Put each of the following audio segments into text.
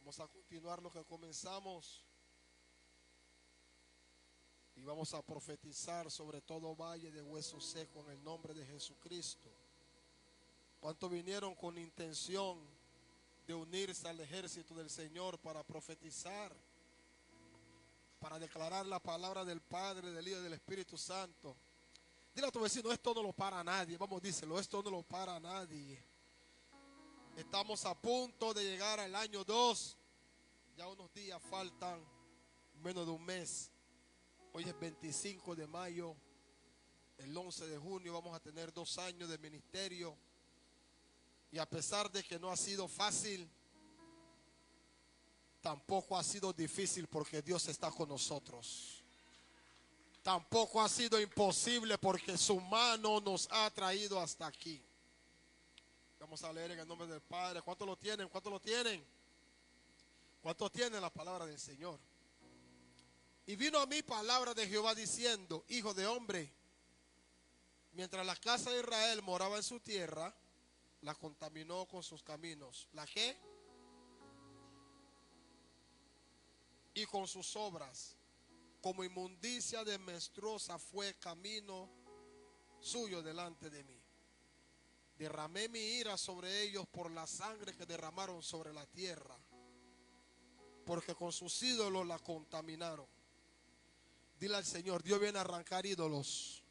Vamos a continuar lo que comenzamos y vamos a profetizar sobre todo valle de huesos secos en el nombre de Jesucristo. ¿Cuántos vinieron con intención de unirse al ejército del Señor para profetizar, para declarar la palabra del Padre, del Hijo y del Espíritu Santo? Dile a tu vecino, esto no lo para nadie. Vamos, díselo, esto no lo para nadie. Estamos a punto de llegar al año 2. Ya unos días faltan, menos de un mes. Hoy es 25 de mayo. El 11 de junio vamos a tener 2 años de ministerio. Y a pesar de que no ha sido fácil, tampoco ha sido difícil porque Dios está con nosotros. Tampoco ha sido imposible porque su mano nos ha traído hasta aquí. Vamos a leer en el nombre del Padre. ¿Cuántos lo tienen? ¿Cuántos lo tienen? ¿Cuántos tienen la palabra del Señor? Y vino a mí palabra de Jehová diciendo: Hijo de hombre, mientras la casa de Israel moraba en su tierra, la contaminó con sus caminos. ¿La qué? Y con sus obras. Como inmundicia de menstruosa fue camino suyo delante de mí. Derramé mi ira sobre ellos por la sangre que derramaron sobre la tierra, porque con sus ídolos la contaminaron. Dile al Señor: Dios viene a arrancar ídolos.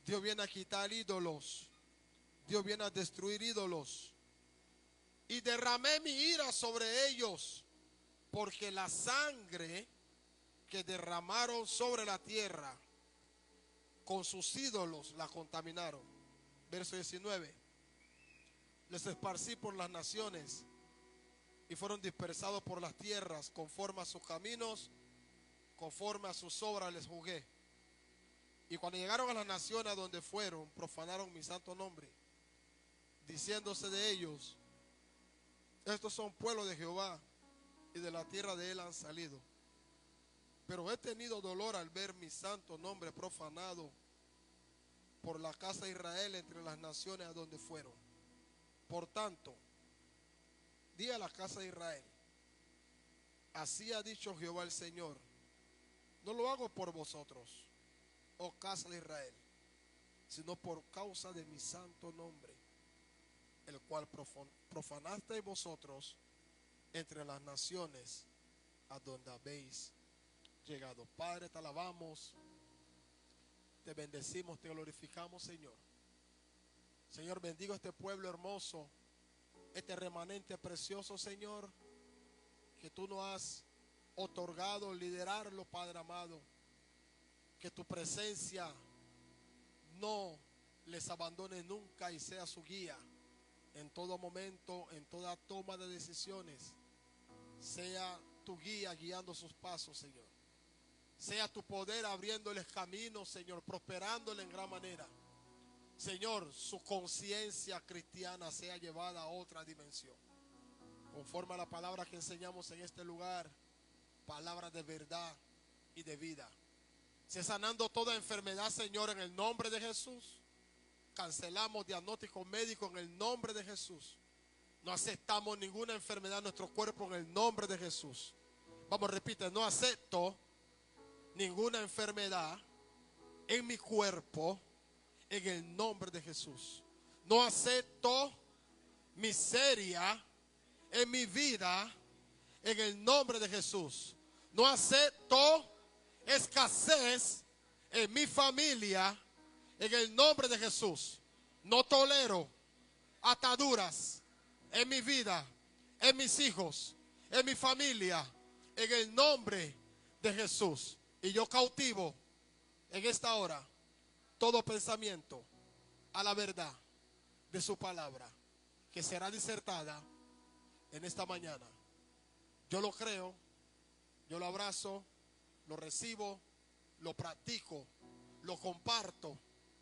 Dios viene a quitar ídolos. Dios viene a destruir ídolos. Y derramé mi ira sobre ellos, porque la sangre que derramaron sobre la tierra, con sus ídolos la contaminaron. Verso 19. Les esparcí por las naciones y fueron dispersados por las tierras, conforme a sus caminos, conforme a sus obras les juzgué. Y cuando llegaron a las naciones a donde fueron, profanaron mi santo nombre, diciéndose de ellos: estos son pueblos de Jehová, y de la tierra de él han salido. Pero he tenido dolor al ver mi santo nombre profanado por la casa de Israel entre las naciones a donde fueron. Por tanto, di a la casa de Israel: así ha dicho Jehová el Señor, no lo hago por vosotros, oh casa de Israel, sino por causa de mi santo nombre, el cual profanasteis vosotros entre las naciones a donde habéis llegado. Padre, te alabamos, te bendecimos, te glorificamos, Señor. Señor, bendigo este pueblo hermoso, este remanente precioso, Señor, que tú nos has otorgado liderarlo, Padre amado. Que tu presencia no les abandone nunca y sea su guía en todo momento, en toda toma de decisiones. Sea tu guía guiando sus pasos, Señor. Sea tu poder abriéndoles caminos, Señor, prosperándole en gran manera. Señor, su conciencia cristiana sea llevada a otra dimensión. Conforme a la palabra que enseñamos en este lugar, palabra de verdad y de vida. Sea sanando toda enfermedad, Señor, en el nombre de Jesús. Cancelamos diagnóstico médico en el nombre de Jesús. No aceptamos ninguna enfermedad en nuestro cuerpo en el nombre de Jesús. Vamos, repite: no acepto ninguna enfermedad en mi cuerpo en el nombre de Jesús. No acepto miseria en mi vida en el nombre de Jesús. No acepto escasez en mi familia en el nombre de Jesús. No tolero ataduras en mi vida, en mis hijos, en mi familia, en el nombre de Jesús. Y yo cautivo en esta hora todo pensamiento a la verdad de su palabra, que será disertada en esta mañana. Yo lo creo, yo lo abrazo, lo recibo, lo practico, lo comparto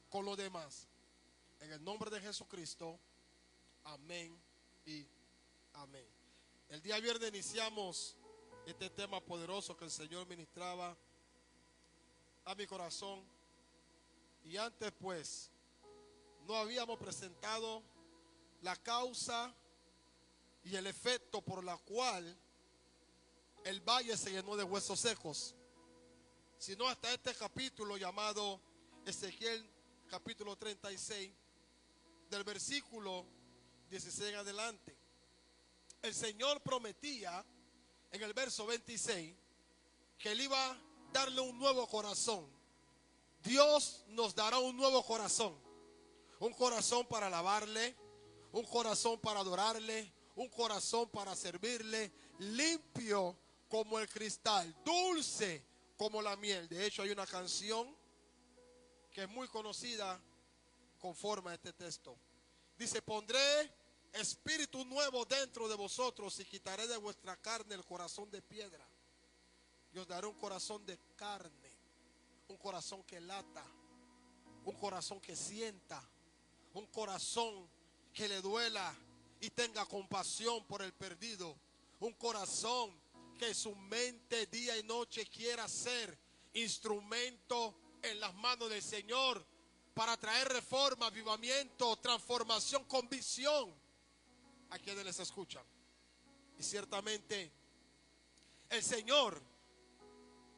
con los demás. En el nombre de Jesucristo, amén y amén. El día viernes iniciamos este tema poderoso que el Señor ministraba a mi corazón. Y antes, pues, no habíamos presentado la causa y el efecto por la cual el valle se llenó de huesos secos, sino hasta este capítulo llamado Ezequiel capítulo 36, del versículo 16 en adelante. El Señor prometía en el verso 26 que Él iba a darle un nuevo corazón. Dios nos dará un nuevo corazón. Un corazón para alabarle, un corazón para adorarle, un corazón para servirle, limpio como el cristal, dulce como la miel. De hecho, hay una canción que es muy conocida conforme a este texto. Dice: pondré espíritu nuevo dentro de vosotros y quitaré de vuestra carne el corazón de piedra. Y os daré un corazón de carne, un corazón que lata, un corazón que sienta, un corazón que le duela y tenga compasión por el perdido, un corazón que su mente día y noche quiera ser instrumento en las manos del Señor para traer reforma, avivamiento, transformación, convicción a quienes les escuchan. Y ciertamente el Señor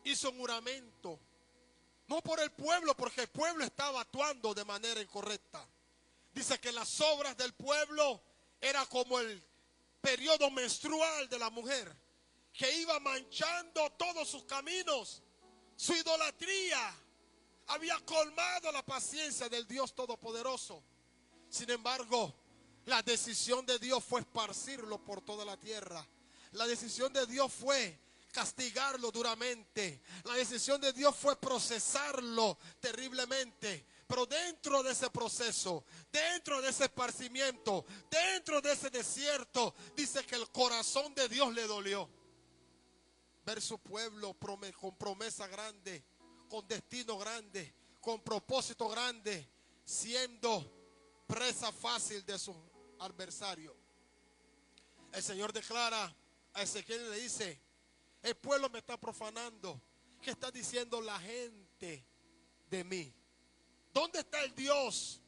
hizo un juramento, no por el pueblo, porque el pueblo estaba actuando de manera incorrecta. Dice que las obras del pueblo era como el periodo menstrual de la mujer, que iba manchando todos sus caminos. Su idolatría había colmado la paciencia del Dios Todopoderoso. Sin embargo, la decisión de Dios fue esparcirlo por toda la tierra. La decisión de Dios fue castigarlo duramente. La decisión de Dios fue procesarlo terriblemente. Pero dentro de ese proceso, dentro de ese esparcimiento, dentro de ese desierto, dice que el corazón de Dios le dolió. Ver su pueblo con promesa grande, con destino grande, con propósito grande, siendo presa fácil de sus adversarios. El Señor declara a Ezequiel y le dice: el pueblo me está profanando. ¿Qué está diciendo la gente de mí? ¿Dónde está el Dios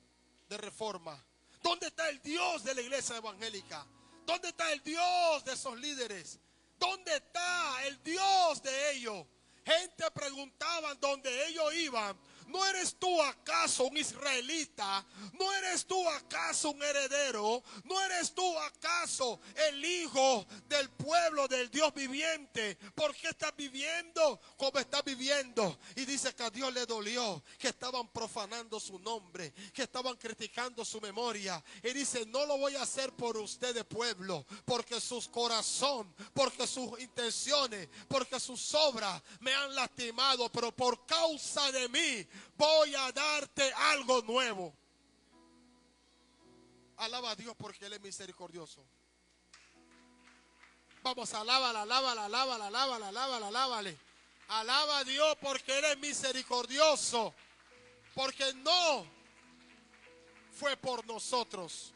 de reforma? ¿Dónde está el Dios de la iglesia evangélica? ¿Dónde está el Dios de esos líderes? ¿Dónde está el Dios de ellos? Gente preguntaban dónde ellos iban: ¿no eres tú acaso un israelita? ¿No eres tú acaso un heredero? ¿No eres tú acaso el hijo del pueblo del Dios viviente? ¿Por qué estás viviendo como estás viviendo? Y dice que a Dios le dolió, que estaban profanando su nombre, que estaban criticando su memoria. Y dice: no lo voy a hacer por ustedes, pueblo, porque sus corazones, porque sus intenciones, porque sus obras me han lastimado, pero por causa de mí voy a darte algo nuevo. Alaba a Dios porque Él es misericordioso. Vamos, alábala, alábala, alábala, alábala, alábala, alábale. Alaba a Dios porque Él es misericordioso. Porque no fue por nosotros,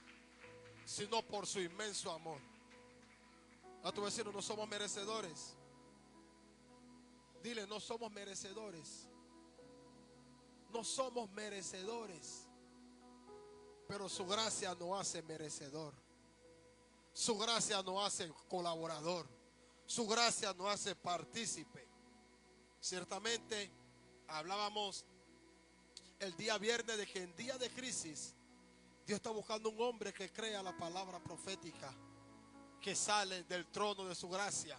sino por su inmenso amor. A tu vecino: no somos merecedores. Dile: no somos merecedores. No somos merecedores. Pero su gracia nos hace merecedor. Su gracia nos hace colaborador. Su gracia nos hace partícipe. Ciertamente hablábamos el día viernes de que en día de crisis Dios está buscando un hombre que crea la palabra profética que sale del trono de su gracia.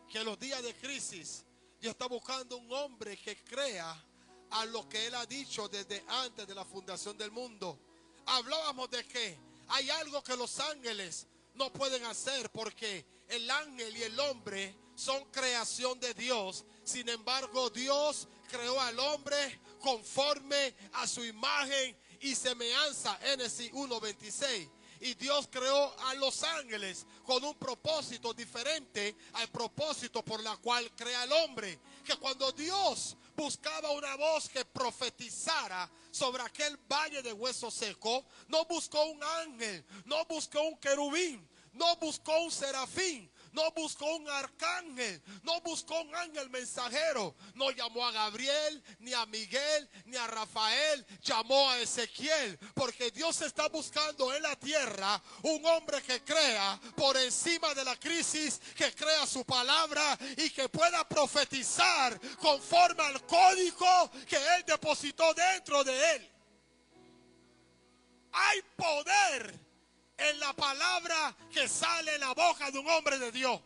Que en los días de crisis Dios está buscando un hombre que crea a lo que Él ha dicho desde antes de la fundación del mundo. Hablábamos de que hay algo que los ángeles no pueden hacer, porque el ángel y el hombre son creación de Dios. Sin embargo, Dios creó al hombre conforme a su imagen y semejanza. Génesis 1:26. Y Dios creó a los ángeles con un propósito diferente al propósito por la cual crea al hombre. Que cuando Dios buscaba una voz que profetizara sobre aquel valle de hueso seco, no buscó un ángel, no buscó un querubín, no buscó un serafín, no buscó un arcángel, no buscó un ángel mensajero, no llamó a Gabriel, ni a Miguel, ni a Rafael, llamó a Ezequiel, porque Dios está buscando en la tierra un hombre que crea por encima de la crisis, que crea su palabra y que pueda profetizar conforme al código que Él depositó dentro de él. Hay poder en la palabra que sale en la boca de un hombre de Dios.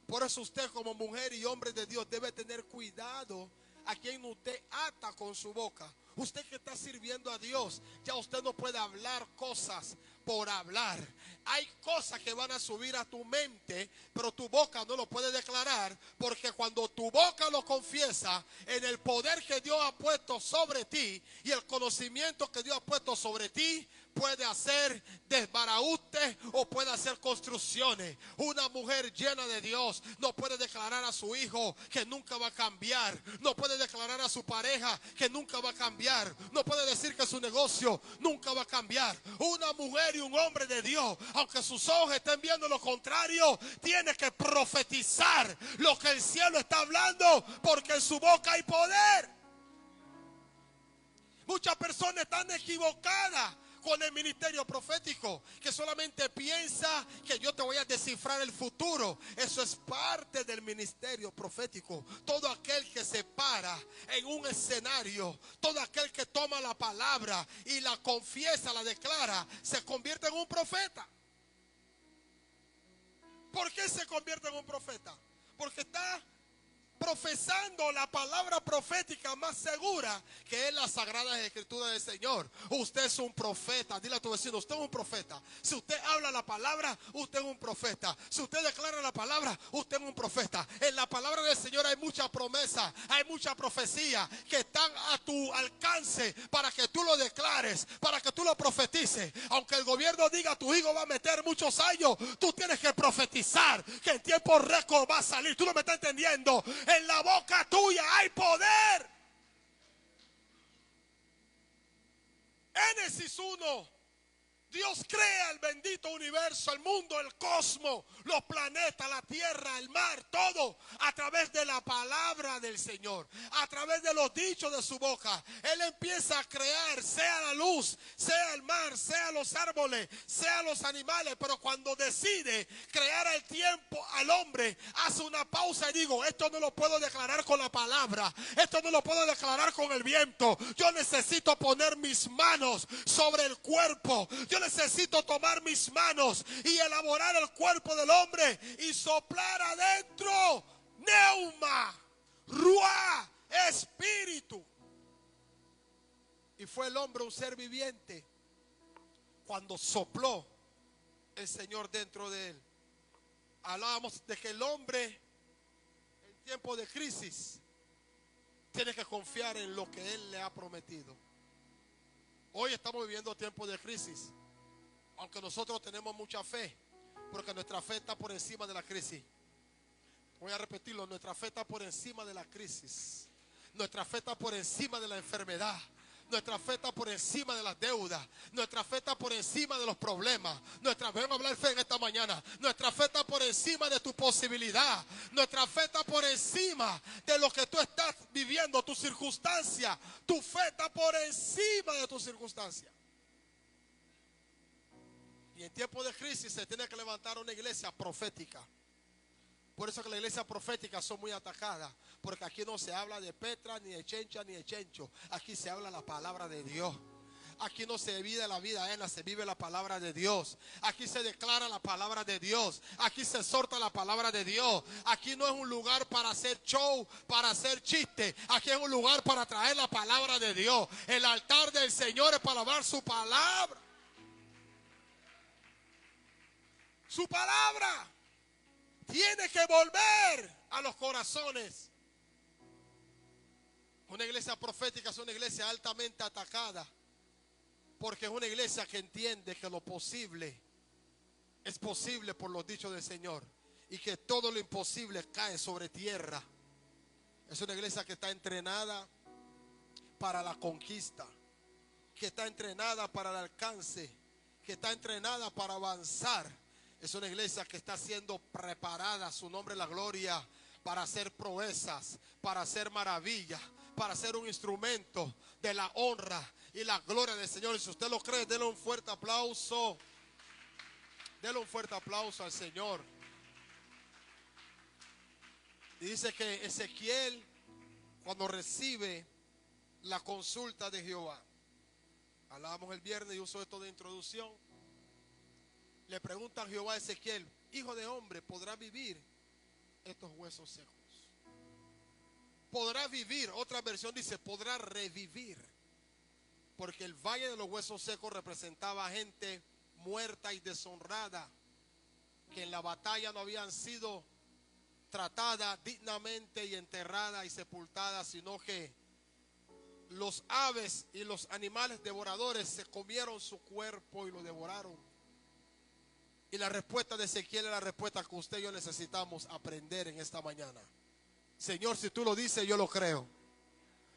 Por eso usted como mujer y hombre de Dios debe tener cuidado a quien usted ata con su boca. Usted que está sirviendo a Dios, ya usted no puede hablar cosas por hablar. Hay cosas que van a subir a tu mente, pero tu boca no lo puede declarar, porque cuando tu boca lo confiesa en el poder que Dios ha puesto sobre ti y el conocimiento que Dios ha puesto sobre ti, puede hacer desbaraustes o puede hacer construcciones. Una mujer llena de Dios no puede declarar a su hijo que nunca va a cambiar. No puede declarar a su pareja que nunca va a cambiar. No puede decir que su negocio nunca va a cambiar. Una mujer y un hombre de Dios, aunque sus ojos estén viendo lo contrario, tiene que profetizar lo que el cielo está hablando, porque en su boca hay poder. Muchas personas están equivocadas con el ministerio profético, que solamente piensa que yo te voy a descifrar el futuro. Eso es parte del ministerio profético. Todo aquel que se para en un escenario, todo aquel que toma la palabra y la confiesa, la declara, se convierte en un profeta. ¿Por qué se convierte en un profeta? Porque está profesando la palabra profética más segura, que es la sagrada escritura del Señor. Usted es un profeta. Dile a tu vecino, usted es un profeta. Si usted habla la palabra, usted es un profeta. Si usted declara la palabra, usted es un profeta. En la palabra del Señor hay mucha promesa, hay mucha profecía que están a tu alcance para que tú lo declares, para que tú lo profetices. Aunque el gobierno diga tu hijo va a meter muchos años, tú tienes que profetizar que en tiempo récord va a salir. Tú no me estás entendiendo. En la boca tuya hay poder. Génesis 1. Dios crea el bendito universo, el mundo, el cosmos, los planetas, la tierra, el mar, todo a través de la palabra del Señor, a través de los dichos de su boca. Él empieza a crear, sea la luz, sea el mar, sea los árboles, sea los animales, pero cuando decide crear el tiempo al hombre, hace una pausa y digo, esto no lo puedo declarar con la palabra, esto no lo puedo declarar con el viento. Yo necesito poner mis manos sobre el cuerpo. Yo necesito tomar mis manos y elaborar el cuerpo del hombre y soplar adentro neuma, ruá, espíritu. Y fue el hombre un ser viviente cuando sopló el Señor dentro de él. Hablábamos de que el hombre en tiempo de crisis tiene que confiar en lo que Él le ha prometido. Hoy estamos viviendo tiempos de crisis, aunque nosotros tenemos mucha fe, porque nuestra fe está por encima de la crisis. Voy a repetirlo, nuestra fe está por encima de la crisis. Nuestra fe está por encima de la enfermedad. Nuestra fe está por encima de las deudas. Nuestra fe está por encima de los problemas. Vengo a hablar fe en esta mañana. Nuestra fe está por encima de tu posibilidad. Nuestra fe está por encima de lo que tú estás viviendo, tu circunstancia. Tu fe está por encima de tu circunstancia. Y en tiempo de crisis se tiene que levantar una iglesia profética. Por eso que las iglesias proféticas son muy atacadas, porque aquí no se habla de Petra, ni de Chencha, ni de Chencho. Aquí se habla la palabra de Dios. Aquí no se vive la vida ajena, se vive la palabra de Dios. Aquí se declara la palabra de Dios. Aquí se exhorta la palabra de Dios. Aquí no es un lugar para hacer show, para hacer chiste. Aquí es un lugar para traer la palabra de Dios. El altar del Señor es para hablar su palabra. Su palabra tiene que volver a los corazones. Una iglesia profética es una iglesia altamente atacada, porque es una iglesia que entiende que lo posible es posible por los dichos del Señor, y que todo lo imposible cae sobre tierra. Es una iglesia que está entrenada para la conquista, que está entrenada para el alcance, que está entrenada para avanzar, Es una iglesia que está siendo preparada, su nombre es la gloria, para hacer proezas, para hacer maravillas, para ser un instrumento de la honra y la gloria del Señor. Y si usted lo cree, denle un fuerte aplauso. Denle un fuerte aplauso al Señor. Y dice que Ezequiel, cuando recibe la consulta de Jehová, hablábamos el viernes y uso esto de introducción, le pregunta a Jehová a Ezequiel: hijo de hombre, ¿podrá vivir estos huesos secos? Podrá vivir, otra versión dice podrá revivir, porque el valle de los huesos secos representaba gente muerta y deshonrada, que en la batalla no habían sido tratadas dignamente y enterradas y sepultadas, sino que los aves y los animales devoradores se comieron su cuerpo y lo devoraron. Y la respuesta de Ezequiel es la respuesta que usted y yo necesitamos aprender en esta mañana. Señor, si tú lo dices, yo lo creo.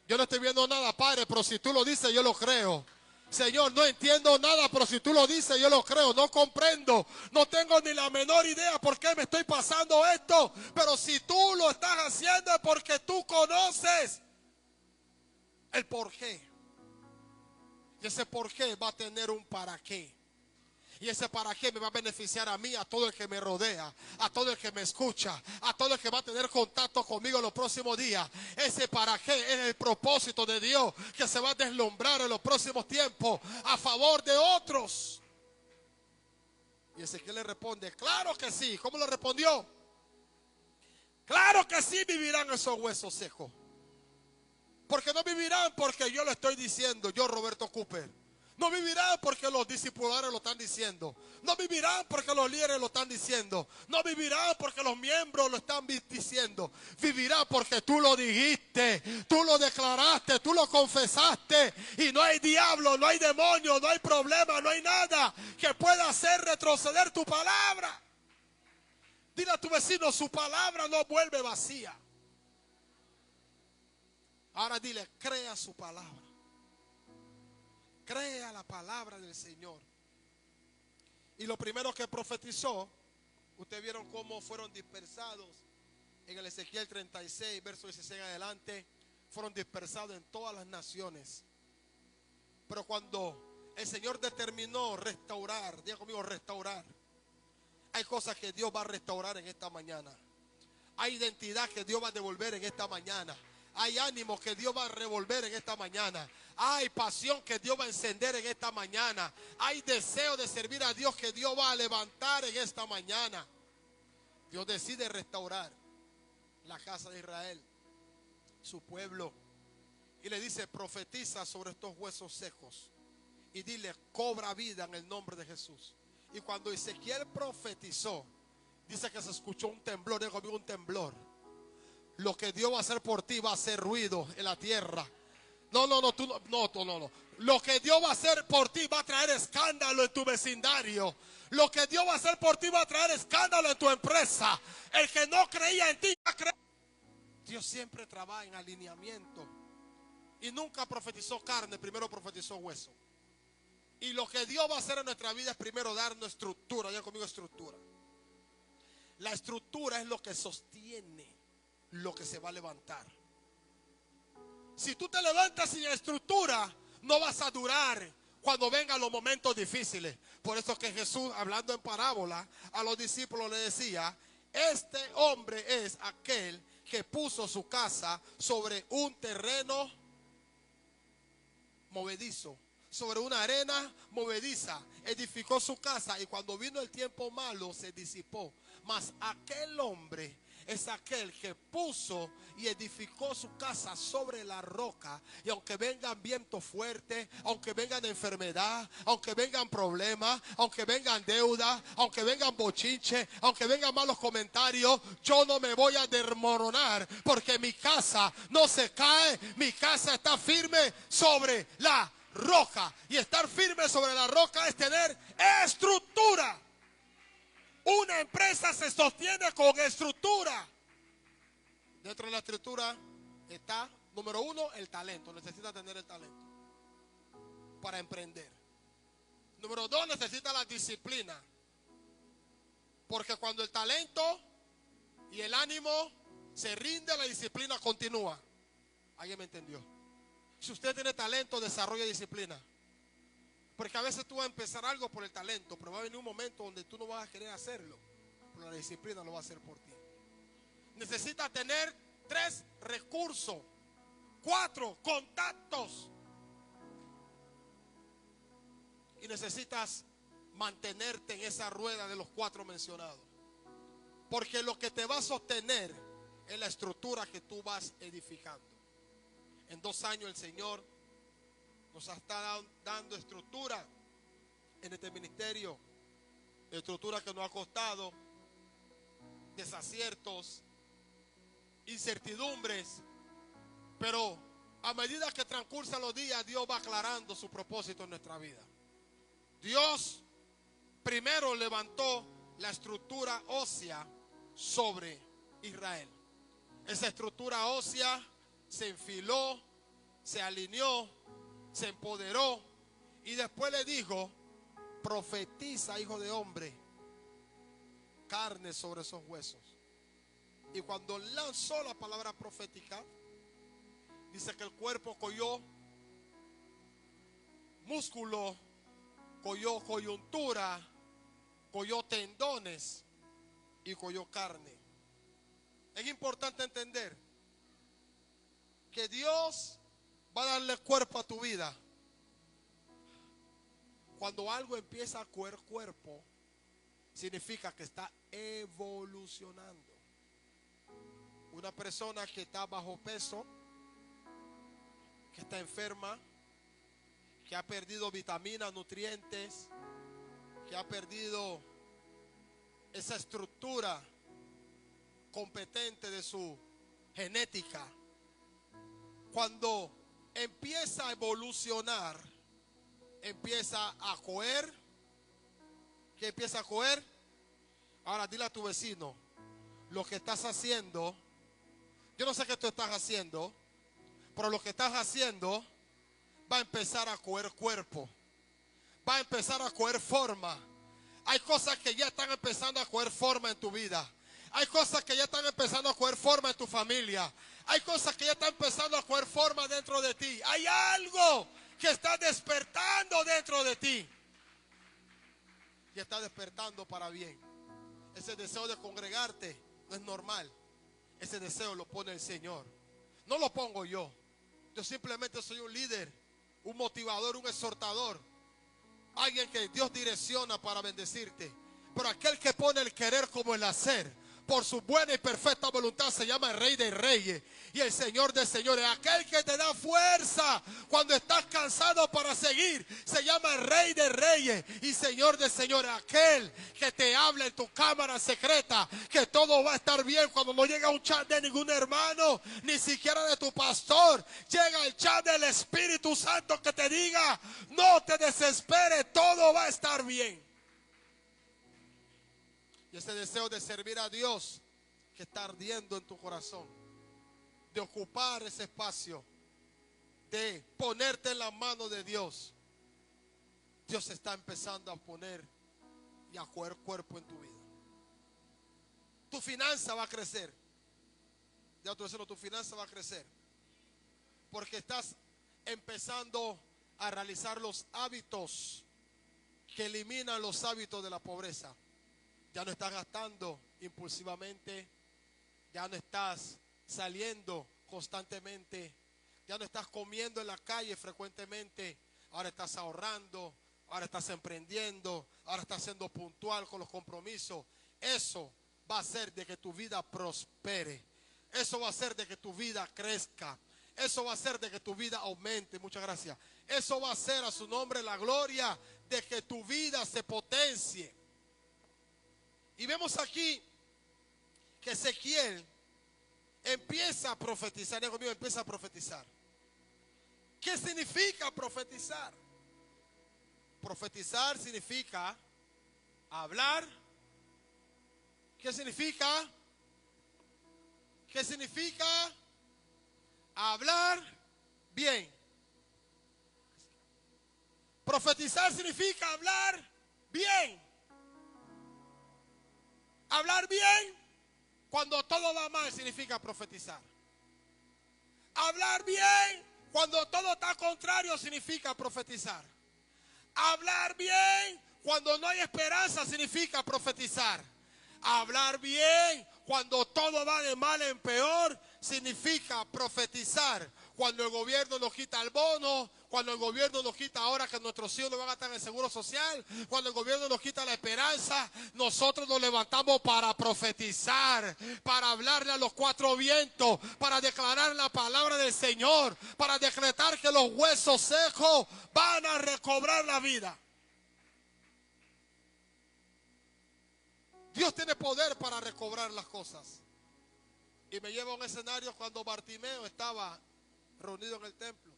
Yo no estoy viendo nada, Padre, pero si tú lo dices, yo lo creo. Señor, no entiendo nada, pero si tú lo dices, yo lo creo. No comprendo, no tengo ni la menor idea por qué me estoy pasando esto, pero si tú lo estás haciendo es porque tú conoces el por qué. Y ese por qué va a tener un para qué. Y ese para qué me va a beneficiar a mí, a todo el que me rodea, a todo el que me escucha, a todo el que va a tener contacto conmigo en los próximos días. Ese para qué es el propósito de Dios que se va a deslumbrar en los próximos tiempos a favor de otros. Y Ezequiel le responde: claro que sí. ¿Cómo le respondió? Claro que sí vivirán esos huesos secos. Porque no vivirán porque yo lo estoy diciendo, yo, Roberto Cooper. No vivirán porque los discipuladores lo están diciendo. No vivirán porque los líderes lo están diciendo. No vivirán porque los miembros lo están diciendo. Vivirán porque tú lo dijiste, tú lo declaraste, tú lo confesaste. Y no hay diablo, no hay demonio, no hay problema, no hay nada que pueda hacer retroceder tu palabra. Dile a tu vecino: su palabra no vuelve vacía. Ahora dile: crea su palabra. Crea la palabra del Señor. Y lo primero que profetizó, ustedes vieron cómo fueron dispersados en el Ezequiel 36, verso 16 en adelante. Fueron dispersados en todas las naciones. Pero cuando el Señor determinó restaurar, diga conmigo: restaurar. Hay cosas que Dios va a restaurar en esta mañana. Hay identidad que Dios va a devolver en esta mañana. Hay ánimo que Dios va a revolver en esta mañana. Hay pasión que Dios va a encender en esta mañana. Hay deseo de servir a Dios que Dios va a levantar en esta mañana. Dios decide restaurar la casa de Israel, su pueblo. Y le dice: profetiza sobre estos huesos secos. Y dile: cobra vida en el nombre de Jesús. Y cuando Ezequiel profetizó, dice que se escuchó un temblor. Digo conmigo: un temblor. Lo que Dios va a hacer por ti va a hacer ruido en la tierra. No. Lo que Dios va a hacer por ti va a traer escándalo en tu vecindario. Lo que Dios va a hacer por ti va a traer escándalo en tu empresa. El que no creía en ti va a creer. Dios siempre trabaja en alineamiento. Y nunca profetizó carne, primero profetizó hueso. Y lo que Dios va a hacer en nuestra vida es primero darnos estructura. Ya conmigo: estructura. La estructura es lo que sostiene lo que se va a levantar. Si tú te levantas sin estructura, no vas a durar cuando vengan los momentos difíciles. Por eso que Jesús, hablando en parábola, a los discípulos le decía: este hombre es aquel que puso su casa sobre un terreno movedizo, sobre una arena movediza. Edificó su casa y cuando vino el tiempo malo se disipó. Mas aquel hombre es aquel que puso y edificó su casa sobre la roca. Y aunque vengan vientos fuertes, aunque vengan enfermedad, aunque vengan problemas, aunque vengan deuda, aunque vengan bochinche, aunque vengan malos comentarios, yo no me voy a desmoronar, porque mi casa no se cae. Mi casa está firme sobre la roca. Y estar firme sobre la roca es tener estructura. Una empresa se sostiene con estructura. Dentro de la estructura está, número uno, el talento. Necesita tener el talento para emprender. Número dos, necesita la disciplina. Porque cuando el talento y el ánimo se rinde, la disciplina continúa. ¿Alguien me entendió? Si usted tiene talento, desarrolla disciplina. Porque a veces tú vas a empezar algo por el talento, pero va a venir un momento donde tú no vas a querer hacerlo, pero la disciplina lo va a hacer por ti. Necesitas tener 3 recursos, 4 contactos. Y necesitas mantenerte en esa rueda de los 4 mencionados. Porque lo que te va a sostener es la estructura que tú vas edificando. En 2 años el Señor nos está dando estructura en este ministerio. Estructura que nos ha costado desaciertos, incertidumbres. Pero a medida que transcursan los días, Dios va aclarando su propósito en nuestra vida. Dios primero levantó la estructura ósea sobre Israel. Esa estructura ósea se enfiló, se alineó, se empoderó y después le dijo: profetiza, hijo de hombre, carne sobre esos huesos. Y cuando lanzó la palabra profética, dice que el cuerpo cogió músculo, cogió coyuntura, cogió tendones y cogió carne. Es importante entender que Dios va a darle cuerpo a tu vida. Cuando algo empieza a coger cuerpo, significa que está evolucionando. Una persona que está bajo peso, que está enferma, que ha perdido vitaminas, nutrientes, que ha perdido esa estructura competente de su genética, cuando empieza a evolucionar, empieza a coger. ¿Qué empieza a coger? Ahora dile a tu vecino: lo que estás haciendo, yo no sé qué tú estás haciendo, pero lo que estás haciendo va a empezar a coger cuerpo, va a empezar a coger forma. Hay cosas que ya están empezando a coger forma en tu vida. Hay cosas que ya están empezando a coger forma en tu familia. Hay cosas que ya están empezando a coger forma dentro de ti. Hay algo que está despertando dentro de ti. Y está despertando para bien. Ese deseo de congregarte no es normal. Ese deseo lo pone el Señor. No lo pongo yo. Yo simplemente soy un líder, un motivador, un exhortador. Alguien que Dios direcciona para bendecirte. Pero aquel que pone el querer como el hacer, por su buena y perfecta voluntad, se llama el Rey de Reyes y el Señor de Señores. Aquel que te da fuerza cuando estás cansado para seguir, se llama el Rey de Reyes y Señor de Señores. Aquel que te habla en tu cámara secreta que todo va a estar bien cuando no llega un chat de ningún hermano, ni siquiera de tu pastor. Llega el chat del Espíritu Santo que te diga: no te desesperes, todo va a estar bien. Y ese deseo de servir a Dios que está ardiendo en tu corazón, de ocupar ese espacio, de ponerte en la mano de Dios, Dios está empezando a poner y a coger cuerpo en tu vida. Tu finanza va a crecer. Ya tú dices, tu finanza va a crecer. Porque estás empezando a realizar los hábitos que eliminan los hábitos de la pobreza. Ya no estás gastando impulsivamente, ya no estás saliendo constantemente, ya no estás comiendo en la calle frecuentemente, ahora estás ahorrando, ahora estás emprendiendo, ahora estás siendo puntual con los compromisos. Eso va a hacer de que tu vida prospere, eso va a hacer de que tu vida crezca, eso va a hacer de que tu vida aumente. Muchas gracias. Eso va a hacer a su nombre la gloria de que tu vida se potencie. Y vemos aquí que Ezequiel empieza a profetizar. Diga conmigo, empieza a profetizar. ¿Qué significa profetizar? Profetizar significa hablar. ¿Qué significa? ¿Qué significa? Hablar bien. Profetizar significa hablar bien. Hablar bien cuando todo va mal significa profetizar. Hablar bien cuando todo está contrario significa profetizar. Hablar bien cuando no hay esperanza significa profetizar. Hablar bien cuando todo va de mal en peor significa profetizar. Cuando el gobierno nos quita el bono, cuando el gobierno nos quita ahora que nuestros hijos no van a estar en el seguro social, cuando el gobierno nos quita la esperanza, nosotros nos levantamos para profetizar, para hablarle a los cuatro vientos, para declarar la palabra del Señor, para decretar que los huesos secos van a recobrar la vida. Dios tiene poder para recobrar las cosas. Y me lleva a un escenario cuando Bartimeo estaba reunido en el templo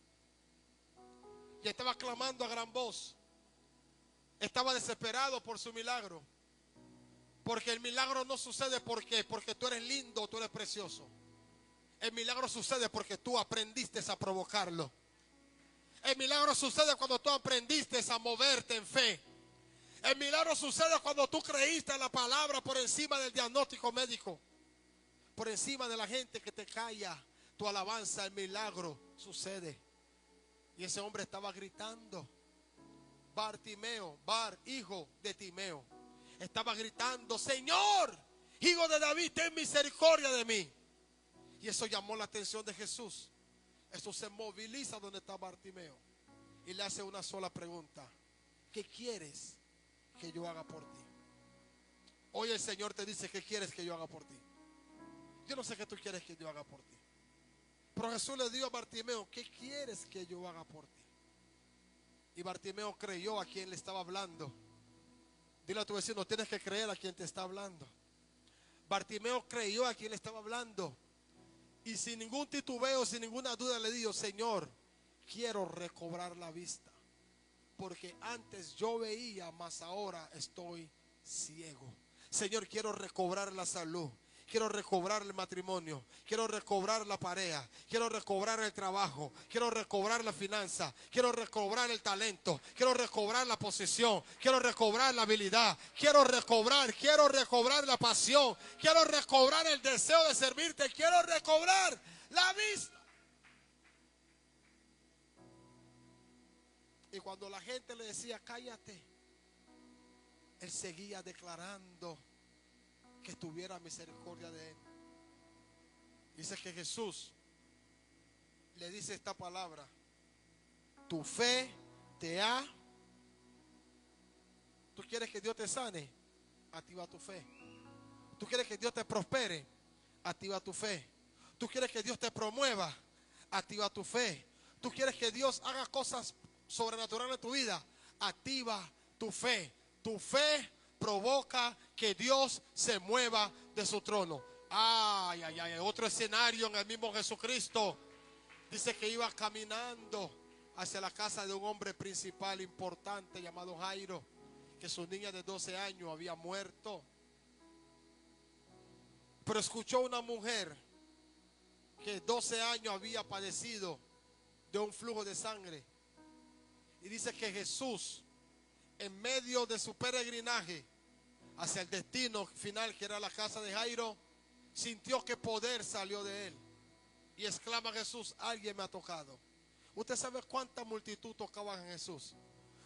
y estaba clamando a gran voz. Estaba desesperado por su milagro, porque el milagro no sucede porque tú eres lindo, tú eres precioso. El milagro sucede porque tú aprendiste a provocarlo. El milagro sucede cuando tú aprendiste a moverte en fe. El milagro sucede cuando tú creíste en la palabra por encima del diagnóstico médico, por encima de la gente que te calla tu alabanza. El milagro sucede. Y ese hombre estaba gritando. Bartimeo, hijo de Timeo, estaba gritando: Señor, hijo de David, ten misericordia de mí. Y eso llamó la atención de Jesús. Eso se moviliza donde está Bartimeo y le hace una sola pregunta: ¿qué quieres que yo haga por ti? Hoy el Señor te dice: ¿qué quieres que yo haga por ti? Yo no sé qué tú quieres que yo haga por ti, pero Jesús le dijo a Bartimeo: ¿qué quieres que yo haga por ti? Y Bartimeo creyó a quien le estaba hablando. Dile a tu vecino: tienes que creer a quien te está hablando. Bartimeo creyó a quien le estaba hablando y sin ningún titubeo, sin ninguna duda le dijo: Señor, quiero recobrar la vista, porque antes yo veía, mas ahora estoy ciego. Señor, quiero recobrar la salud, quiero recobrar el matrimonio, quiero recobrar la pareja, quiero recobrar el trabajo, quiero recobrar la finanza, quiero recobrar el talento, quiero recobrar la posición, quiero recobrar la habilidad, quiero recobrar la pasión, quiero recobrar el deseo de servirte, quiero recobrar la vista. Y cuando la gente le decía: cállate, él seguía declarando que tuviera misericordia de él. Dice que Jesús le dice esta palabra: tu fe te ha... ¿Tú quieres que Dios te sane? Activa tu fe. ¿Tú quieres que Dios te prospere? Activa tu fe. ¿Tú quieres que Dios te promueva? Activa tu fe. ¿Tú quieres que Dios haga cosas sobrenaturales en tu vida? Activa tu fe. Tu fe provoca que Dios se mueva de su trono. Ay, ay, ay. Otro escenario en el mismo Jesucristo. Dice que iba caminando hacia la casa de un hombre principal importante llamado Jairo, que su niña de 12 años había muerto. Pero escuchó una mujer que 12 años había padecido de un flujo de sangre. Y dice que Jesús, en medio de su peregrinaje hacia el destino final, que era la casa de Jairo, sintió que poder salió de él. Y exclama Jesús: alguien me ha tocado. ¿Usted sabe cuánta multitud tocaban a Jesús?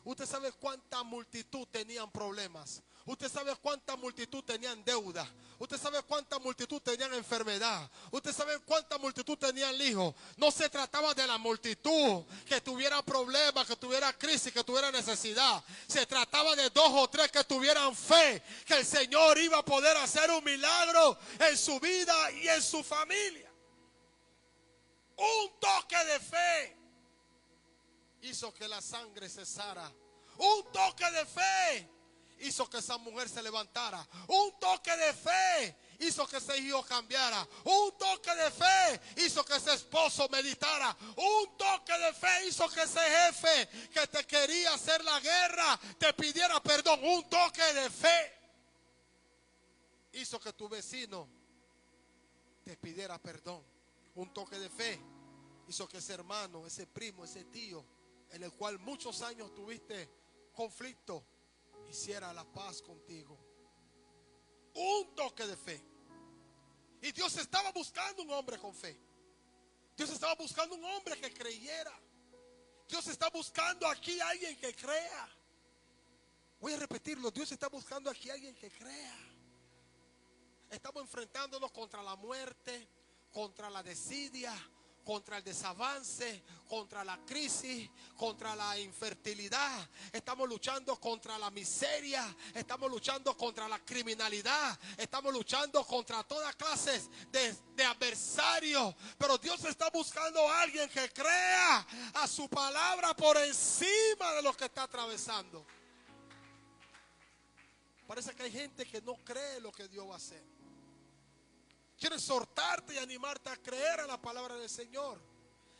¿Usted sabe cuánta multitud tenían problemas? ¿Usted sabe cuánta multitud tenían deuda? ¿Usted sabe cuánta multitud tenían enfermedad? ¿Usted sabe cuánta multitud tenían hijos? No se trataba de la multitud que tuviera problemas, que tuviera crisis, que tuviera necesidad. Se trataba de 2 o 3 que tuvieran fe, que el Señor iba a poder hacer un milagro en su vida y en su familia. Un toque de fe hizo que la sangre cesara. Un toque de fe hizo que esa mujer se levantara. Un toque de fe hizo que ese hijo cambiara. Un toque de fe hizo que ese esposo meditara. Un toque de fe hizo que ese jefe que te quería hacer la guerra te pidiera perdón. Un toque de fe hizo que tu vecino te pidiera perdón. Un toque de fe hizo que ese hermano, ese primo, ese tío, en el cual muchos años tuviste conflicto, hiciera la paz contigo. Un toque toque de fe. Y Dios estaba buscando un hombre con fe. Dios estaba buscando un hombre que creyera. Dios está buscando aquí a alguien que crea. Voy a repetirlo, Dios está buscando aquí a alguien que crea. Estamos enfrentándonos contra la muerte, contra la desidia, contra el desavance, contra la crisis, contra la infertilidad. Estamos luchando contra la miseria, estamos luchando contra la criminalidad, estamos luchando contra todas clases de adversarios. Pero Dios está buscando a alguien que crea a su palabra por encima de lo que está atravesando. Parece que hay gente que no cree lo que Dios va a hacer. Quiero exhortarte y animarte a creer en la palabra del Señor.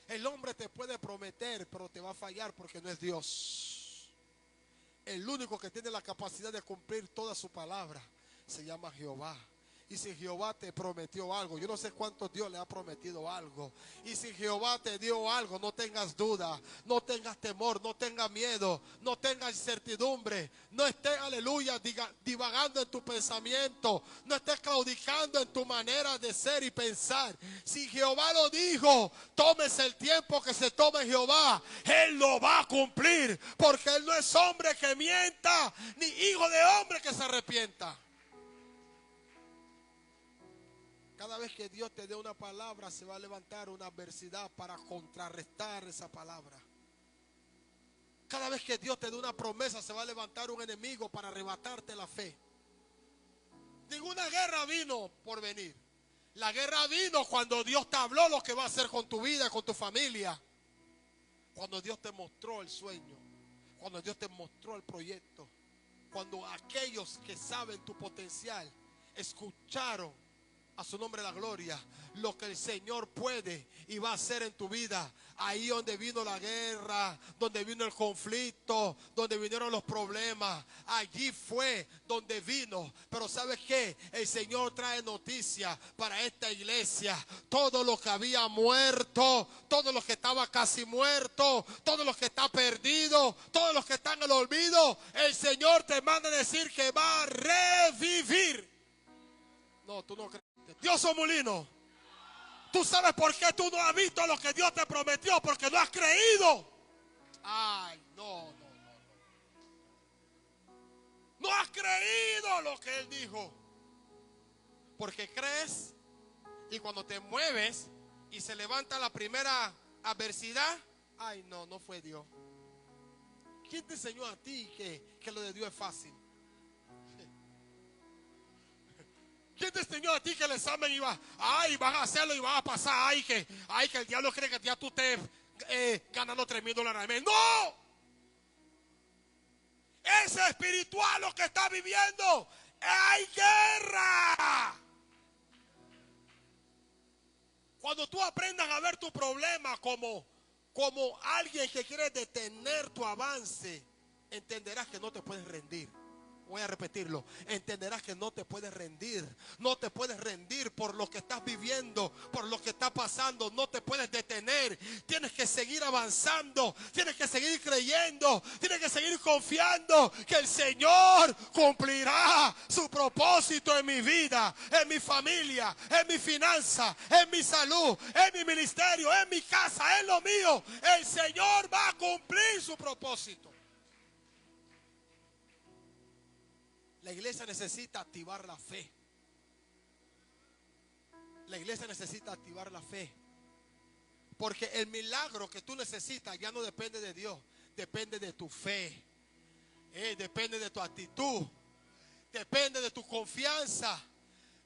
El hombre te puede prometer, pero te va a fallar porque no es Dios. El único que tiene la capacidad de cumplir toda su palabra se llama Jehová. Y si Jehová te prometió algo, yo no sé cuánto Dios le ha prometido algo. Y si Jehová te dio algo, no tengas duda, no tengas temor, no tengas miedo, no tengas incertidumbre. No estés, aleluya, divagando en tu pensamiento. No estés claudicando en tu manera de ser y pensar. Si Jehová lo dijo, tómese el tiempo que se tome Jehová. Él lo va a cumplir, porque Él no es hombre que mienta, ni hijo de hombre que se arrepienta. Cada vez que Dios te dé una palabra, se va a levantar una adversidad para contrarrestar esa palabra. Cada vez que Dios te dé una promesa, se va a levantar un enemigo para arrebatarte la fe. Ninguna guerra vino por venir. La guerra vino cuando Dios te habló lo que va a hacer con tu vida, con tu familia. Cuando Dios te mostró el sueño. Cuando Dios te mostró el proyecto. Cuando aquellos que saben tu potencial escucharon a su nombre la gloria, lo que el Señor puede y va a hacer en tu vida. Ahí donde vino la guerra, donde vino el conflicto, donde vinieron los problemas, allí fue donde vino. Pero ¿sabes qué? El Señor trae noticias para esta iglesia. Todo lo que había muerto, todo lo que estaba casi muerto, todo lo que está perdido, todo lo que está en el olvido, el Señor te manda a decir que va a revivir. No, tú no crees. Dios o molino. Tú sabes por qué tú no has visto lo que Dios te prometió, porque no has creído. Ay, no. No has creído lo que Él dijo. Porque crees y cuando te mueves y se levanta la primera adversidad, ay, no fue Dios. ¿Quién te enseñó a ti que lo de Dios es fácil? ¿Quién te enseñó a ti que el examen iba? Ay, van a hacerlo y van a pasar. Ay, que el diablo cree que ya tú estés ganando $3,000 al mes. ¡No! Es espiritual lo que está viviendo. ¡Hay guerra! Cuando tú aprendas a ver tu problema como alguien que quiere detener tu avance, entenderás que no te puedes rendir. Voy a repetirlo. Entenderás que no te puedes rendir. No te puedes rendir por lo que estás viviendo, por lo que está pasando. No te puedes detener. Tienes que seguir avanzando. Tienes que seguir creyendo. Tienes que seguir confiando que el Señor cumplirá su propósito en mi vida, en mi familia, en mi finanza, en mi salud, en mi ministerio, en mi casa, en lo mío. El Señor va a cumplir su propósito. La iglesia necesita activar la fe. La iglesia necesita activar la fe. Porque el milagro que tú necesitas ya no depende de Dios. Depende de tu fe. Depende de tu actitud. Depende de tu confianza.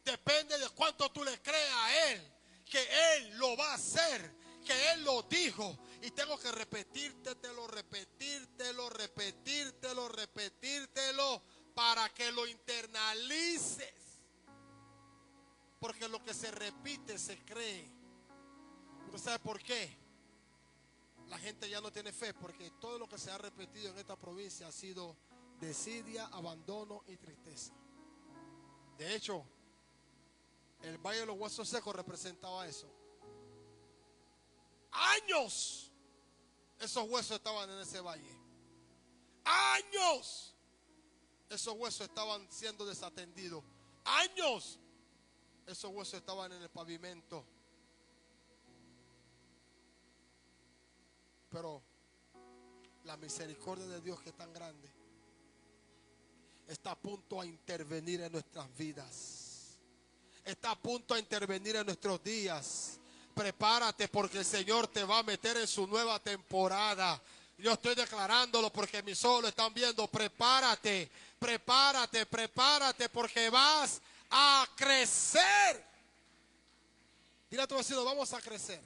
Depende de cuánto tú le creas a Él. Que Él lo va a hacer. Que Él lo dijo. Y tengo que repetírtelo para que lo internalices. Porque lo que se repite se cree. ¿Usted sabe por qué? La gente ya no tiene fe, porque todo lo que se ha repetido en esta provincia ha sido desidia, abandono y tristeza. De hecho, el Valle de los Huesos Secos representaba eso. Años esos huesos estaban en ese valle. Años esos huesos estaban siendo desatendidos. Años Esos huesos estaban en el pavimento. Pero la misericordia de Dios, que es tan grande, está a punto a intervenir en nuestras vidas. Está a punto a intervenir en nuestros días. Prepárate, porque el Señor te va a meter en su nueva temporada. Yo estoy declarándolo porque mis ojos lo están viendo. Prepárate, prepárate, prepárate, porque vas a crecer. Dile a tu vecino, vamos a crecer.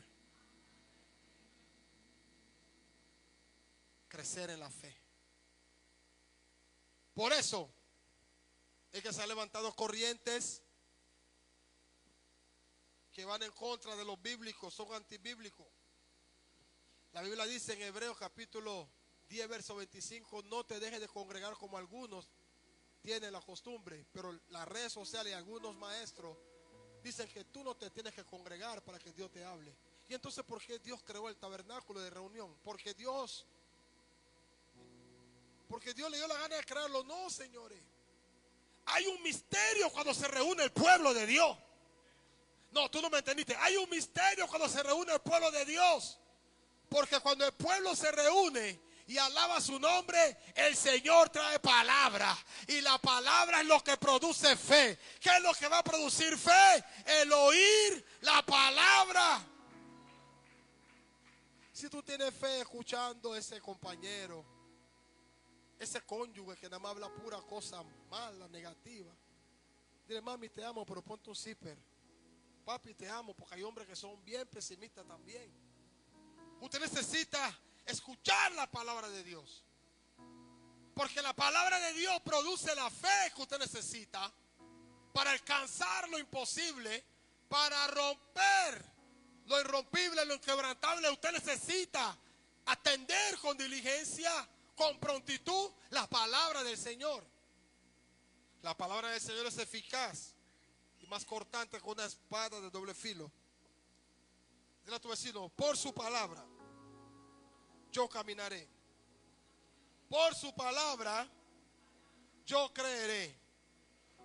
Crecer en la fe. Por eso es que se han levantado corrientes que van en contra de los bíblicos, son antibíblicos. La Biblia dice en Hebreos capítulo 10, verso 25, no te dejes de congregar como algunos tienen la costumbre, pero las redes sociales y algunos maestros dicen que tú no te tienes que congregar para que Dios te hable. Y entonces, ¿por qué Dios creó el tabernáculo de reunión? Porque Dios le dio la gana de crearlo. No, señores. Hay un misterio cuando se reúne el pueblo de Dios. No, tú no me entendiste. Hay un misterio cuando se reúne el pueblo de Dios. Porque cuando el pueblo se reúne y alaba su nombre, el Señor trae palabra. Y la palabra es lo que produce fe. ¿Qué es lo que va a producir fe? El oír la palabra. Si tú tienes fe escuchando a ese compañero, ese cónyuge que nada más habla pura cosa mala, negativa, dile, mami, te amo, pero ponte un zipper. Papi, te amo, porque hay hombres que son bien pesimistas también. Usted necesita escuchar la palabra de Dios, porque la palabra de Dios produce la fe que usted necesita para alcanzar lo imposible, para romper lo irrompible, lo inquebrantable. Usted necesita atender con diligencia, con prontitud, la palabra del Señor. La palabra del Señor es eficaz y más cortante que una espada de doble filo. Dile a tu vecino, por su palabra yo caminaré. Por su palabra yo creeré.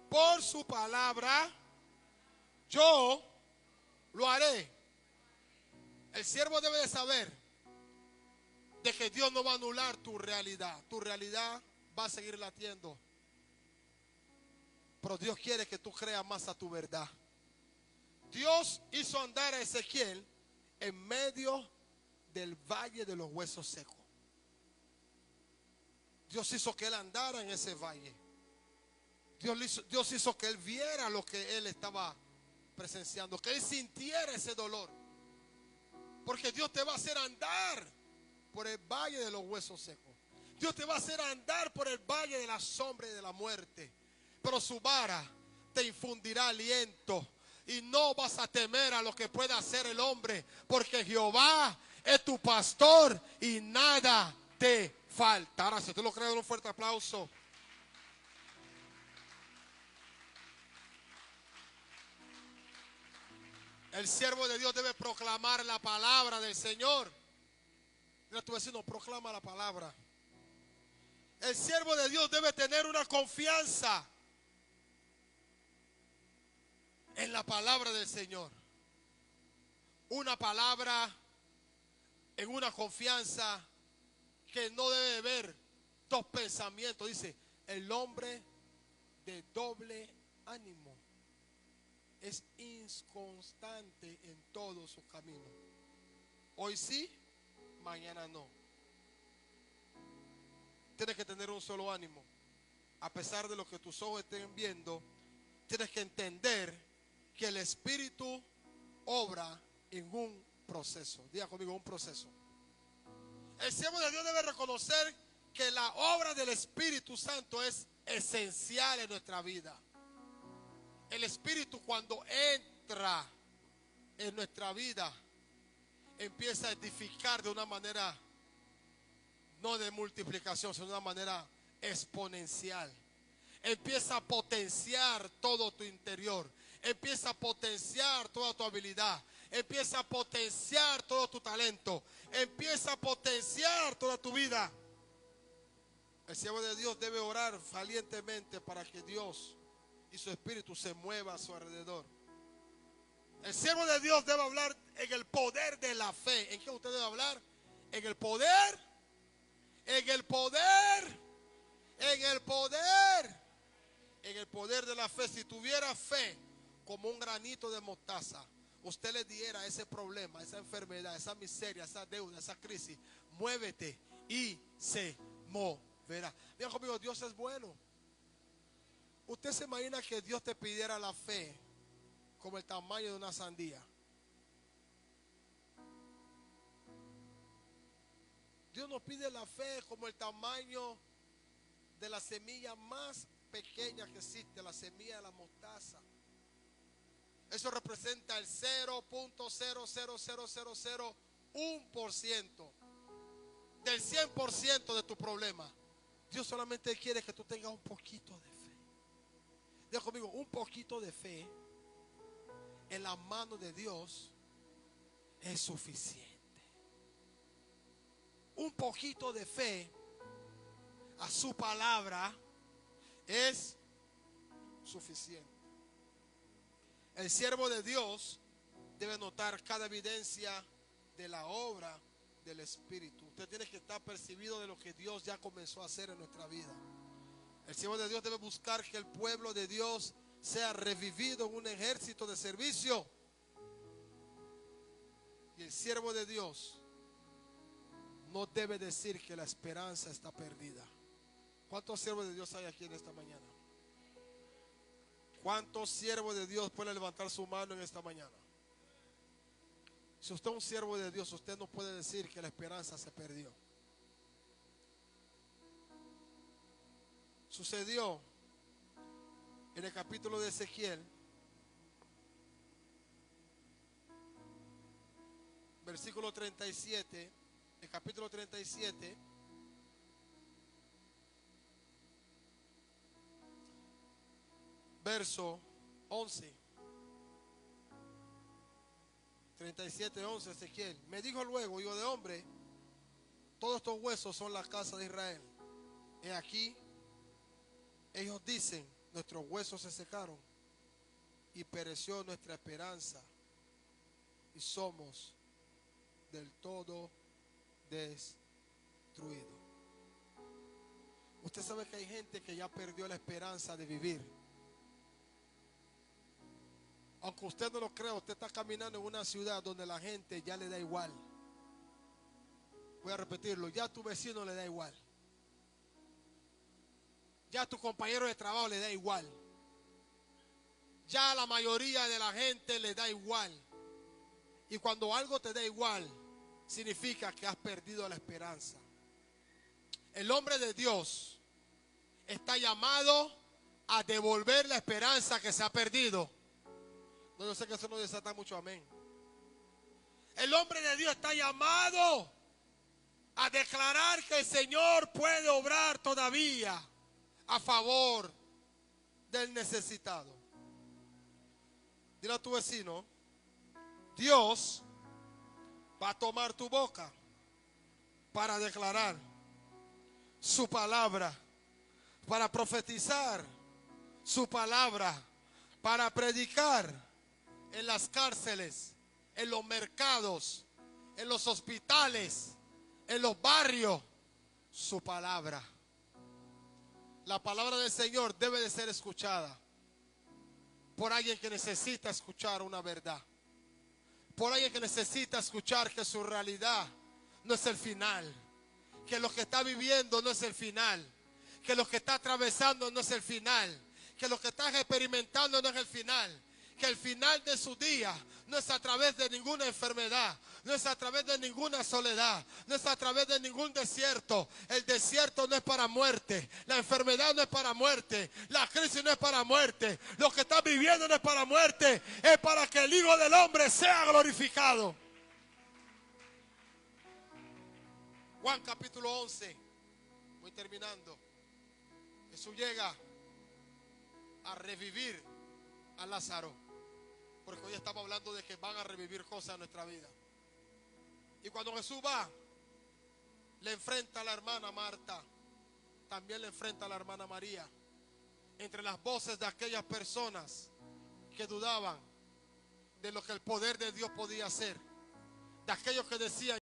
Por su palabra yo lo haré. El siervo debe de saber de que Dios no va a anular tu realidad. Tu realidad va a seguir latiendo. Pero Dios quiere que tú creas más a tu verdad. Dios hizo andar a Ezequiel en medio del valle de los huesos secos. Dios hizo que él andara en ese valle. Dios hizo que él viera lo que él estaba presenciando, que él sintiera ese dolor. Porque Dios te va a hacer andar por el valle de los huesos secos. Dios te va a hacer andar por el valle de la sombra y de la muerte. Pero su vara te infundirá aliento. Y no vas a temer a lo que pueda hacer el hombre. Porque Jehová es tu pastor y nada te falta. Ahora, si tú lo crees, un fuerte aplauso. El siervo de Dios debe proclamar la palabra del Señor. Dile a tu vecino, proclama la palabra. El siervo de Dios debe tener una confianza en la palabra del Señor. Una palabra en una confianza que no debe haber dos pensamientos. Dice, el hombre de doble ánimo es inconstante en todo su camino. Hoy sí, mañana no. Tienes que tener un solo ánimo. A pesar de lo que tus ojos estén viendo, tienes que entender que el Espíritu obra en un proceso. Diga conmigo, un proceso. El siervo de Dios debe reconocer que la obra del Espíritu Santo es esencial en nuestra vida. El Espíritu, cuando entra en nuestra vida, empieza a edificar de una manera no de multiplicación, sino de una manera exponencial. Empieza a potenciar todo tu interior. Empieza a potenciar toda tu habilidad. Empieza a potenciar todo tu talento. Empieza a potenciar toda tu vida. El siervo de Dios debe orar valientemente para que Dios y su Espíritu se mueva a su alrededor. El siervo de Dios debe hablar en el poder de la fe. ¿En qué usted debe hablar? En el poder, en el poder, en el poder, en el poder de la fe. Si tuviera fe como un granito de mostaza, usted le diera ese problema, esa enfermedad, esa miseria, esa deuda, esa crisis, muévete y se moverá. Mira conmigo, Dios es bueno. Usted se imagina que Dios te pidiera la fe como el tamaño de una sandía. Dios nos pide la fe como el tamaño de la semilla más pequeña que existe, la semilla de la mostaza. Eso representa el 0.00001% del 100% de tu problema. Dios solamente quiere que tú tengas un poquito de fe. Diga conmigo, un poquito de fe en la mano de Dios es suficiente. Un poquito de fe a su palabra es suficiente. El siervo de Dios debe notar cada evidencia de la obra del Espíritu. Usted tiene que estar percibido de lo que Dios ya comenzó a hacer en nuestra vida. El siervo de Dios debe buscar que el pueblo de Dios sea revivido en un ejército de servicio. Y el siervo de Dios no debe decir que la esperanza está perdida. ¿Cuántos siervos de Dios hay aquí en esta mañana? ¿Cuántos siervos de Dios pueden levantar su mano en esta mañana? Si usted es un siervo de Dios, usted no puede decir que la esperanza se perdió. Sucedió en el capítulo de Ezequiel, versículo 37, el capítulo 37, verso 11. 37:11, Ezequiel. Me dijo luego, hijo de hombre, todos estos huesos son la casa de Israel. He aquí, ellos dicen, nuestros huesos se secaron y pereció nuestra esperanza y somos del todo destruidos. Usted sabe que hay gente que ya perdió la esperanza de vivir. Aunque usted no lo crea, usted está caminando en una ciudad donde la gente ya le da igual. Voy a repetirlo, ya a tu vecino le da igual. Ya a tu compañero de trabajo le da igual. Ya a la mayoría de la gente le da igual. Y cuando algo te da igual, significa que has perdido la esperanza. El hombre de Dios está llamado a devolver la esperanza que se ha perdido. No, yo sé que eso no desata mucho amén. El hombre de Dios está llamado a declarar que el Señor puede obrar todavía a favor del necesitado. Dile a tu vecino, Dios va a tomar tu boca para declarar su palabra, para profetizar su palabra, para predicar en las cárceles, en los mercados, en los hospitales, en los barrios, su palabra. La palabra del Señor debe de ser escuchada por alguien que necesita escuchar una verdad, por alguien que necesita escuchar que su realidad no es el final, que lo que está viviendo no es el final, que lo que está atravesando no es el final, que lo que está experimentando no es el final, que el final de su día no es a través de ninguna enfermedad, no es a través de ninguna soledad, no es a través de ningún desierto. El desierto no es para muerte, la enfermedad no es para muerte, la crisis no es para muerte, lo que está viviendo no es para muerte, es para que el Hijo del Hombre sea glorificado. Juan capítulo 11, voy terminando. Jesús llega a revivir a Lázaro, porque hoy estamos hablando de que van a revivir cosas en nuestra vida. Y cuando Jesús va, le enfrenta a la hermana Marta, también le enfrenta a la hermana María. Entre las voces de aquellas personas que dudaban, de lo que el poder de Dios podía hacer. De aquellos que decían: